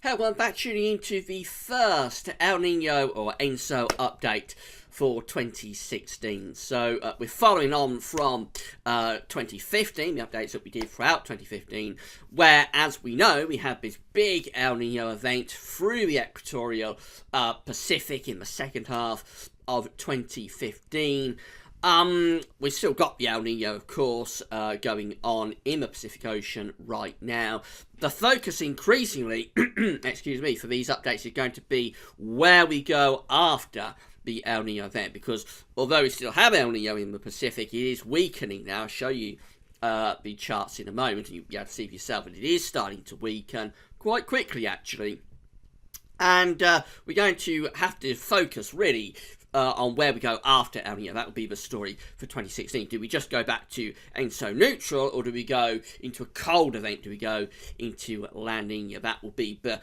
Hello, back tuning into the first El Nino or ENSO update for 2016. So we're following on from 2015, the updates that we did throughout 2015, where, as we know, we had this big El Nino event through the equatorial Pacific in the second half of 2015. We've still got the El Nino, of course, going on in the Pacific Ocean right now. The focus increasingly, excuse me, for these updates is going to be where we go after the El Nino event, because although we still have El Nino in the Pacific, it is weakening now. I'll show you the charts in a moment, and you'll be able to see for yourself that it is starting to weaken quite quickly, actually. And we're going to have to focus really on where we go after El Nino. That will be the story for 2016. Do we just go back to ENSO neutral, or do we go into a cold event? Do we go into La Nina? That will be the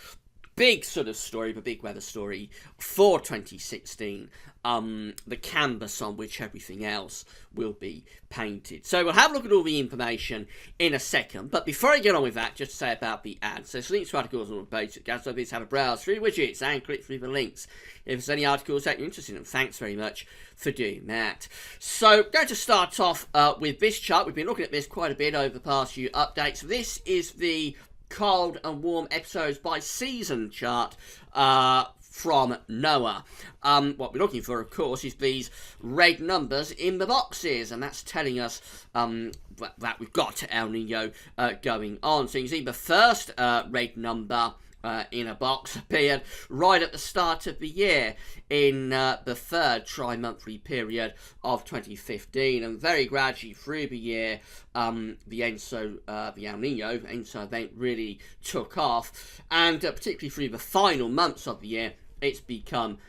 big sort of story, the big weather story for 2016. The canvas on which everything else will be painted. So we'll have a look at all the information in a second. But before I get on with that, just to say about the ads. So links to articles on the page. So please have a browse through widgets and click through the links if there's any articles that you're interested in. Thanks very much for doing that. So going to start off with this chart. We've been looking at this quite a bit over the past few updates. This is the cold and warm episodes by season chart from NOAA. What we're looking for, of course, is these red numbers in the boxes, and that's telling us that we've got El Nino going on. So you can see the first red number in a box appeared right at the start of the year in the third tri-monthly period of 2015, and very gradually through the year the El Nino ENSO event really took off, and particularly through the final months of the year it's become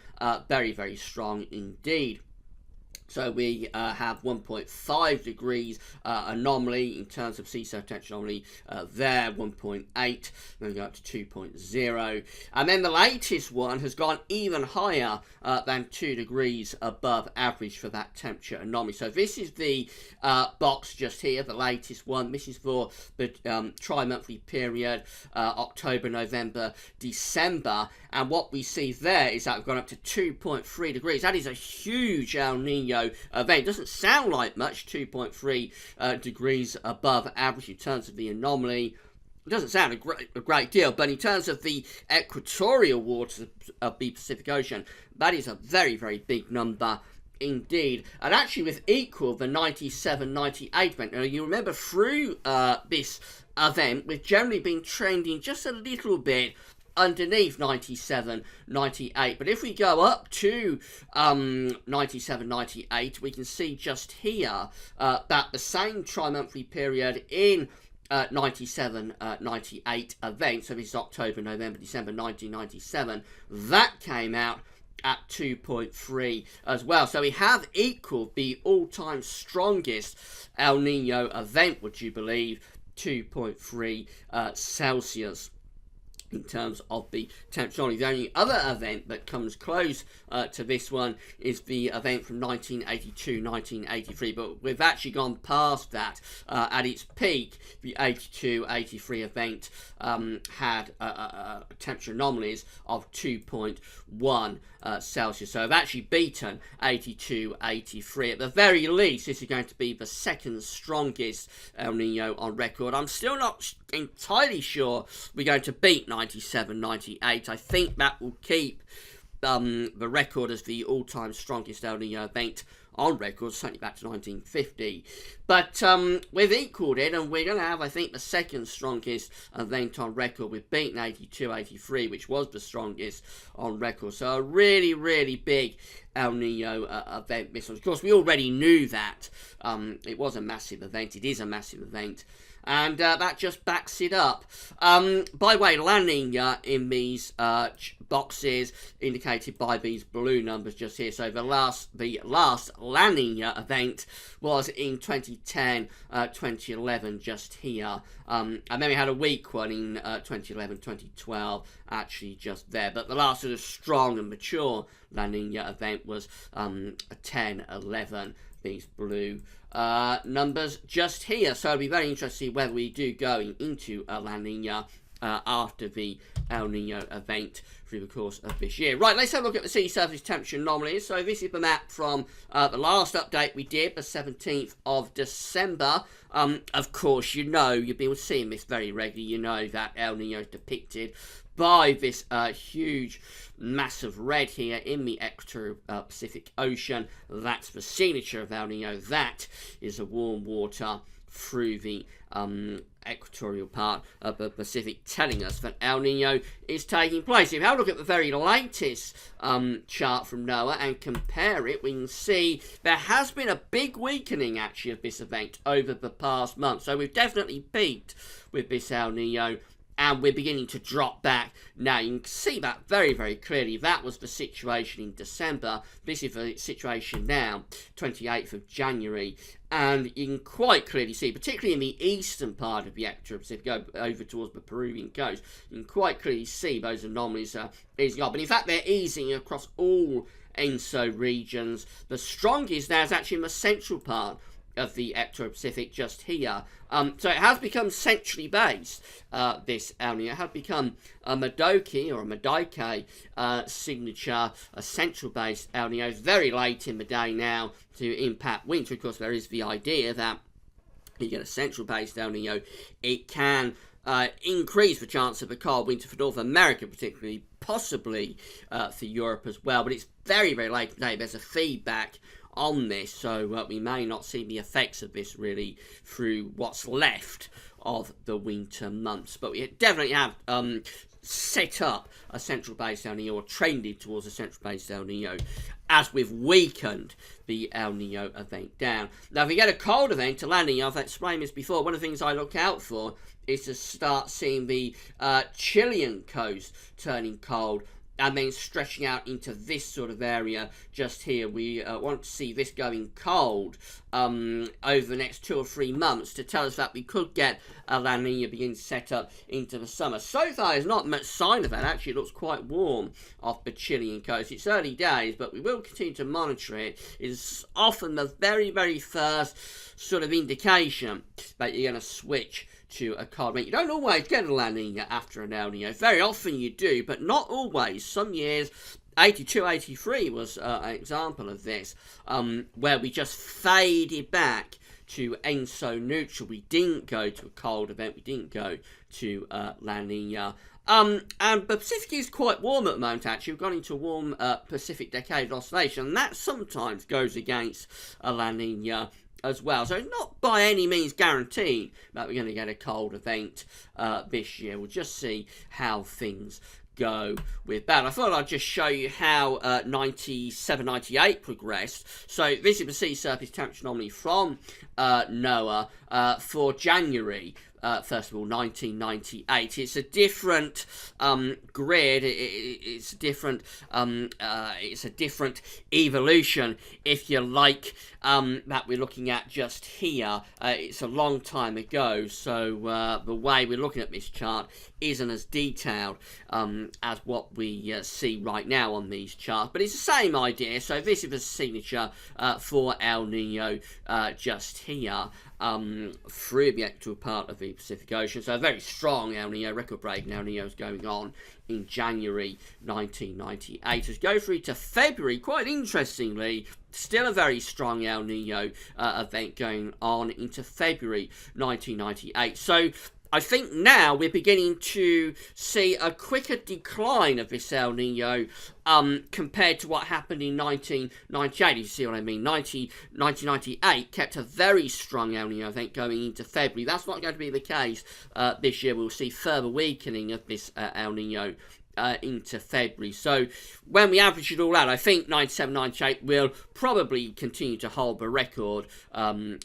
very, very strong indeed. So we have 1.5 degrees anomaly in terms of sea surface tension anomaly there, 1.8, then we go up to 2.0. And then the latest one has gone even higher than 2 degrees above average for that temperature anomaly. So this is the box just here, the latest one. This is for the tri-monthly period, October, November, December. And what we see there is that we've gone up to 2.3 degrees. That is a huge El Nino event. It doesn't sound like much, 2.3 degrees above average in terms of the anomaly. It doesn't sound a great deal, but in terms of the equatorial waters of the Pacific Ocean, that is a very, very big number indeed. And actually with equal the 97-98 event. Now you remember through this event, we've generally been trending just a little bit underneath 97-98, but if we go up to 97-98, we can see just here that the same tri-monthly period in 97-98 event, so this is October, November, December 1997, that came out at 2.3 as well. So we have equaled the all-time strongest El Nino event, would you believe, 2.3 Celsius. In terms of the temperature anomaly. The only other event that comes close to this one is the event from 1982-1983, but we've actually gone past that. At its peak, the 82-83 event had temperature anomalies of 2.1 Celsius. So I've actually beaten 82-83. At the very least, this is going to be the second strongest El Nino on record. I'm still not entirely sure we're going to beat 97-98. I think that will keep the record as the all-time strongest El Nino event on record, certainly back to 1950. But we've equalled it, and we're going to have, I think, the second strongest event on record. We've beaten 82-83, which was the strongest on record. So a really, really big El Nino event this one. Of course, we already knew that. It was a massive event. It is a massive event. And that just backs it up. By way, La Nina in these boxes indicated by these blue numbers just here. So the last La Nina event was in 2010, 2011, just here. And then we had a weak one in 2011, 2012, actually just there. But the last sort of strong and mature La Nina event was 10, 11. These blue numbers just here. So it'll be very interesting whether we do go into La Nina after the El Nino event through the course of this year. Right, let's have a look at the sea surface temperature anomalies. So this is the map from the last update we did, the 17th of December. Of course, you know, you've been seeing this very regularly. You know that El Nino is depicted by this huge massive red here in the equatorial Pacific Ocean. That's the signature of El Nino. That is the warm water through the equatorial part of the Pacific, telling us that El Nino is taking place. If you have a look at the very latest chart from NOAA and compare it, we can see there has been a big weakening actually of this event over the past month. So we've definitely peaked with this El Nino, and we're beginning to drop back. Now, you can see that very, very clearly. That was the situation in December. This is the situation now, 28th of January. And you can quite clearly see, particularly in the eastern part of the equatorial Pacific, go over towards the Peruvian coast, you can quite clearly see those anomalies easing up. But in fact, they're easing across all ENSO regions. The strongest now is actually in the central part of the equatorial Pacific, just here. So it has become centrally based, this El Nino. It has become a Madoki or a Madike signature, a central based El Nino. It's very late in the day now to impact winter. Of course, there is the idea that you get a central based El Nino, it can increase the chance of a cold winter for North America, particularly, possibly for Europe as well. But it's very, very late today. There's a feedback on this, so we may not see the effects of this really through what's left of the winter months. But we definitely have set up a central base El Nino, or trended towards a central base El Nino, as we've weakened the El Nino event down. Now, if we get a cold event, a La Nina, I've explained this before, one of the things I look out for is to start seeing the Chilean coast turning cold, and then stretching out into this sort of area just here. We want to see this going cold over the next 2 or 3 months to tell us that we could get a La Nina begin to set up into the summer. So far, there's not much sign of that. Actually, it looks quite warm off the Chilean coast. It's early days, but we will continue to monitor it. It's often the very, very first sort of indication that you're going to switch to a cold event. You don't always get a La Nina after an El Nino. Very often you do, but not always. Some years, 82, 83 was an example of this, where we just faded back to ENSO neutral. We didn't go to a cold event. We didn't go to La Nina. And the Pacific is quite warm at the moment, actually. We've gone into a warm Pacific decade oscillation, and that sometimes goes against a La Nina as well. So it's not by any means guaranteed that we're going to get a cold event this year. We'll just see how things go with that. I thought I'd just show you how 97, 98 progressed. So this is the sea surface temperature anomaly from NOAA for January. First of all, 1998. It's a different grid. It's a different. It's a different evolution, if you like, that we're looking at just here. It's a long time ago, so the way we're looking at this chart isn't as detailed as what we see right now on these charts. But it's the same idea. So this is the signature for El Nino just here. Through the actual part of the Pacific Ocean. So a very strong El Nino, record-breaking El Nino is going on in January 1998. As go through to February, quite interestingly, still a very strong El Nino event going on into February 1998. So I think now we're beginning to see a quicker decline of this El Nino compared to what happened in 1998, you see what I mean. 1998 kept a very strong El Nino event going into February. That's not going to be the case this year. We'll see further weakening of this El Nino into February. So when we average it all out, I think 97, 98 will probably continue to hold the record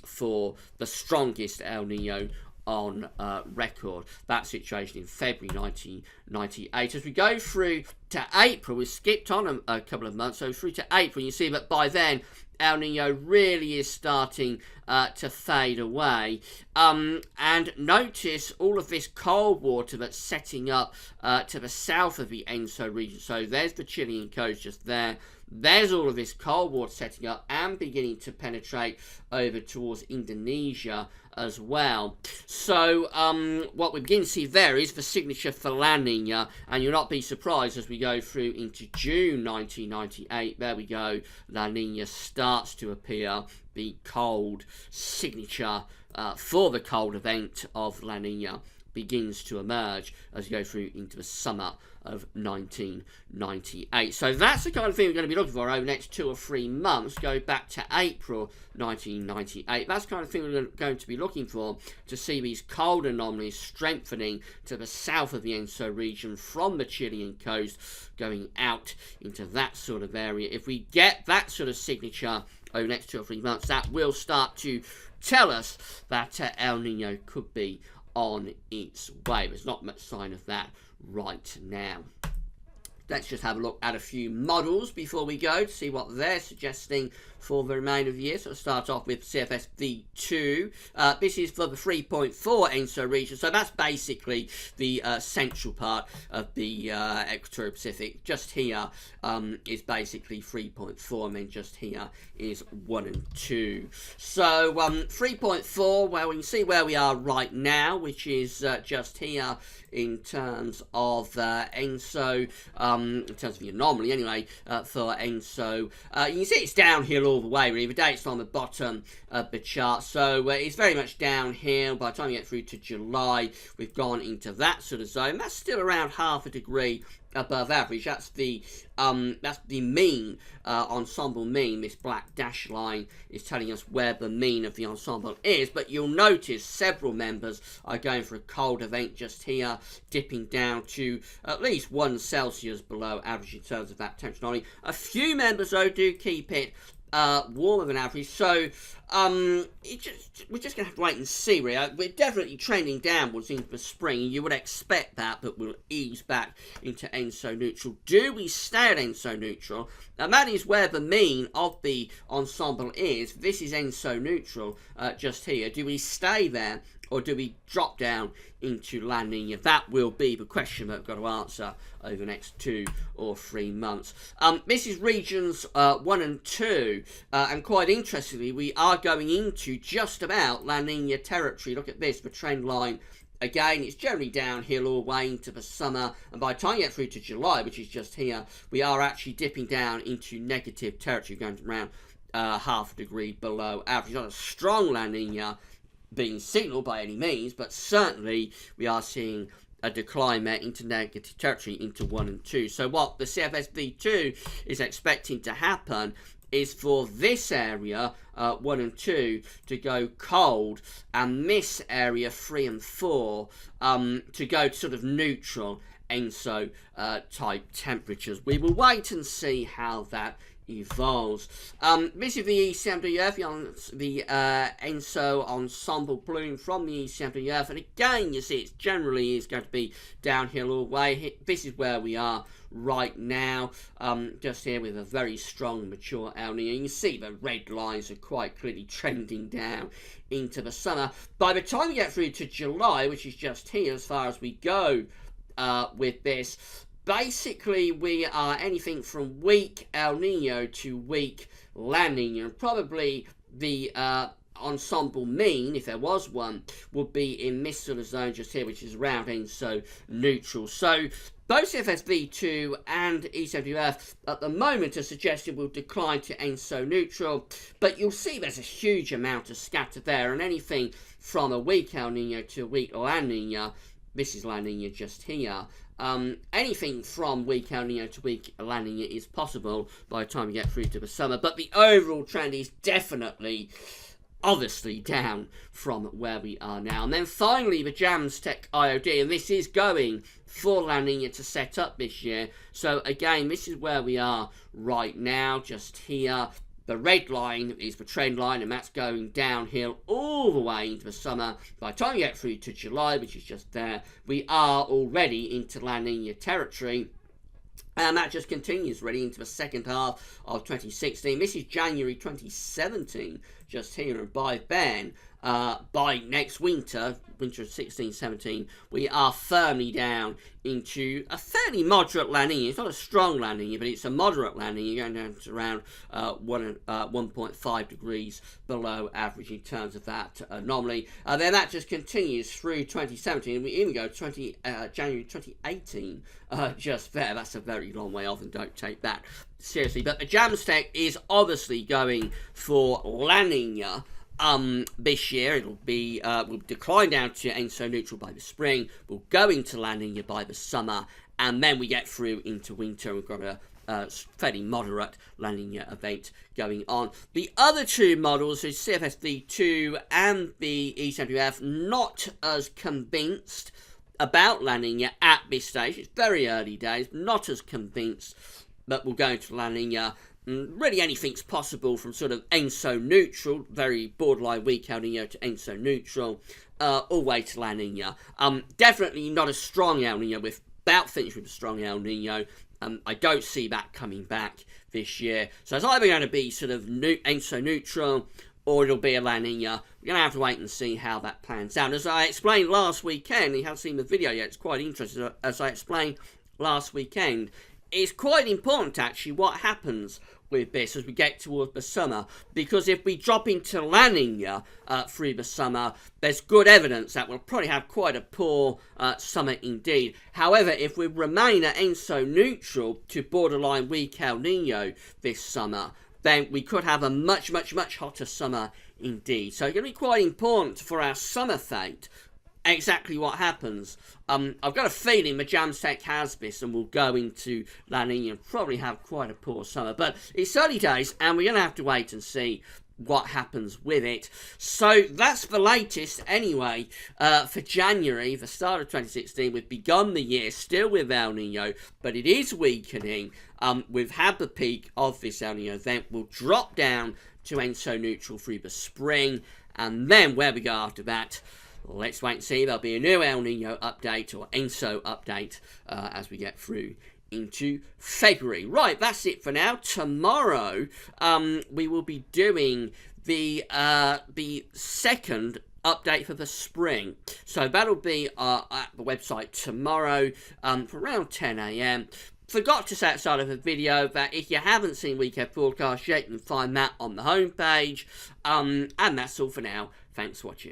for the strongest El Nino on record. That situation in February 1998. As we go through to April, we skipped on a couple of months, so through to April, you see that by then El Nino really is starting to fade away. And notice all of this cold water that's setting up to the south of the ENSO region. So there's the Chilean coast just there. There's all of this cold water setting up and beginning to penetrate over towards Indonesia as well. So what we begin to see there is the signature for La Nina, and you'll not be surprised as we go through into June 1998. There we go, La Nina starts to appear, the cold signature for the cold event of La Nina begins to emerge as you go through into the summer of 1998. So that's the kind of thing we're going to be looking for over the next 2 or 3 months. Go back to April 1998. That's the kind of thing we're going to be looking for, to see these cold anomalies strengthening to the south of the ENSO region from the Chilean coast, going out into that sort of area. If we get that sort of signature over the next 2 or 3 months, that will start to tell us that El Nino could be on its way. There's not much sign of that right now. Let's just have a look at a few models before we go to see what they're suggesting for the remainder of the year. So I'll start off with CFS V2. This is for the 3.4 ENSO region. So that's basically the central part of the Equatorial Pacific. Just here is basically 3.4, and then just here is 1 and 2. So 3.4, well, we can see where we are right now, which is just here in terms of ENSO, in terms of the anomaly anyway, for ENSO. You can see it's downhill all the way, really. The date's on the bottom of the chart, so it's very much downhill. By the time you get through to July, we've gone into that sort of zone. That's still around half a degree above average. That's the mean, ensemble mean. This black dash line is telling us where the mean of the ensemble is, but you'll notice several members are going for a cold event just here, dipping down to at least 1 Celsius below average in terms of that temperature anomaly. A few members though do keep it warmer than average, so we're just going to have to wait and see, really. We're definitely trending downwards into the spring, and you would expect that, but we'll ease back into ENSO neutral. Do we stay at ENSO neutral? Now, that is where the mean of the ensemble is. This is ENSO neutral just here. Do we stay there, or do we drop down into La Nina? That will be the question that we've got to answer over the next 2 or 3 months. This is regions 1 and 2, and quite interestingly, we are going into just about La Nina territory. Look at this, the trend line. Again, it's generally downhill all the way into the summer, and by the time you get through to July, which is just here, we are actually dipping down into negative territory, going to around half a degree below average. Not a strong La Nina being signalled by any means, but certainly we are seeing a decline there into negative territory into 1 and 2. So what the CFS V2 is expecting to happen is for this area 1 and 2 to go cold, and this area 3 and 4 to go to sort of neutral ENSO type temperatures. We will wait and see how that evolves. This is the ECMWF, the ENSO ensemble bloom from the ECMWF, and again you see it generally is going to be downhill all the way. This is where we are right now, just here with a very strong mature El Nino. You can see the red lines are quite clearly trending down into the summer. By the time we get through to July, which is just here as far as we go with this, basically we are anything from weak El Nino to weak La Nina. Probably the ensemble mean, if there was one, would be in this sort of zone just here, which is around ENSO neutral. So both CFS-V2 and ECMWF at the moment are suggested will decline to ENSO neutral, but you'll see there's a huge amount of scatter there, and anything from a weak El Nino to a weak La Nina, this is La Nina just here, anything from weak El Nino to weak La Nina is possible by the time we get through to the summer, but the overall trend is definitely obviously down from where we are now. And then finally the Jamstec IOD, and this is going for La Nina to set up this year. So again, this is where we are right now, just here. The red line is the trend line, and that's going downhill all the way into the summer. By the time you get through to July, which is just there, we are already into La Nina territory. And that just continues really into the second half of 2016. This is January 2017, just here, and by then, by next winter of 16-17, we are firmly down into a fairly moderate La Nina. It's not a strong La Nina, but it's a moderate La Nina, going down to around 1.5 degrees below average in terms of that anomaly. Then that just continues through 2017, and we even go to January 2018, just there. That's a very long way off, and don't take that seriously. But the Jamstack is obviously going for La Nina. This year it'll be will decline down to ENSO neutral by the spring. We'll go into La Nina by the summer, and then we get through into winter. We've got a fairly moderate La Nina event going on. The other two models, the CFSV2 and the E72F, not as convinced about La Nina at this stage. It's very early days, not as convinced, but we'll go into La Nina. Really anything's possible from sort of ENSO neutral, very borderline weak El Nino, to ENSO neutral, all the way to La Nina. Definitely not a strong El Nino, without finishing with a strong El Nino. I don't see that coming back this year. So it's either going to be sort of ENSO neutral, or it'll be a La Nina. We're going to have to wait and see how that plans out. As I explained last weekend, you haven't seen the video yet, it's quite interesting. As I explained last weekend, it's quite important actually what happens with this as we get towards the summer, because if we drop into La Nina through the summer, there's good evidence that we'll probably have quite a poor summer indeed. However, if we remain at ENSO neutral to borderline weak El Nino this summer, then we could have a much hotter summer indeed. So it's going to be quite important for our summer fate exactly what happens. I've got a feeling the Jamstack has this and will go into La Nina and probably have quite a poor summer. But it's early days, and we're going to have to wait and see what happens with it. So that's the latest anyway for January, the start of 2016. We've begun the year still with El Nino, but it is weakening. We've had the peak of this El Nino event. We'll drop down to ENSO neutral through the spring, and then where we go after that, let's wait and see. There'll be a new El Nino update or ENSO update as we get through into February. Right, that's it for now. Tomorrow, we will be doing the second update for the spring. So that'll be at the website tomorrow for around 10 a.m. Forgot to say at the start of the video that if you haven't seen Weekend Forecast yet, you can find that on the homepage. And that's all for now. Thanks for watching.